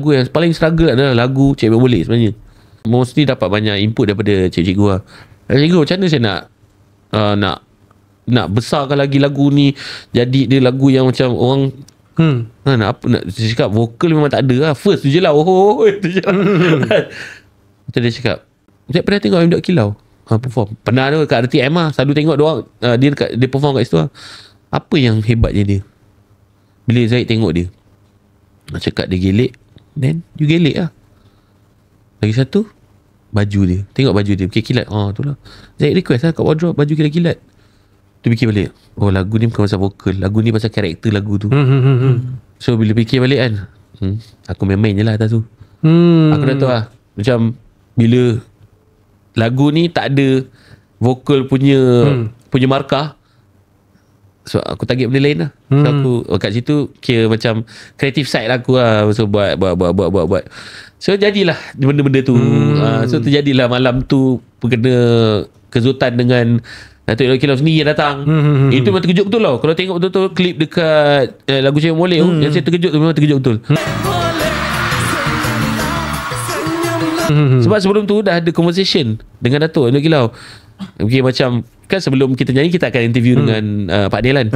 Lagu yang paling struggle adalah lagu Cik Boleh sebenarnya. Mostly dapat banyak input daripada cikgu lah. Cikgu, macam mana saya nak besarkan lagi lagu ni jadi dia lagu yang macam orang nak apa nak cakap, vokal memang tak ada lah. First tu je lah. Tu je lah. Macam dia cakap, saya pernah tengok M. Kilau perform. Pernah tu kat RTM lah. Selalu tengok dia perform kat situ lah. Apa yang hebatnya dia? Bila Zaid tengok dia, nak cakap dia gelek, then you gelek lah. Lagi satu, baju dia. Tengok baju dia kilat. Tu lah Zaid request lah kat wardrobe baju kilat-kilat. Tu fikir balik, lagu ni bukan pasal vokal, lagu ni pasal karakter lagu tu. So bila fikir balik kan, aku main-main je lah atas tu. Aku dah tahu lah, macam bila lagu ni tak ada vokal punya markah, so aku target benda lain lah. So aku kat situ kira macam creative side lah aku lah. So buat. So jadilah benda-benda tu. So terjadilah malam tu kena kezutan dengan Datuk M. Kilau sendiri yang datang. Itu memang terkejut betul tau. Kalau tengok betul-betul klip dekat lagu Cik Molek tu, yang saya terkejut tu, memang terkejut betul. Sebab sebelum tu dah ada conversation dengan Datuk M. Kilau. Okay, macam kan sebelum kita nyanyi kita akan interview dengan Pak Delan.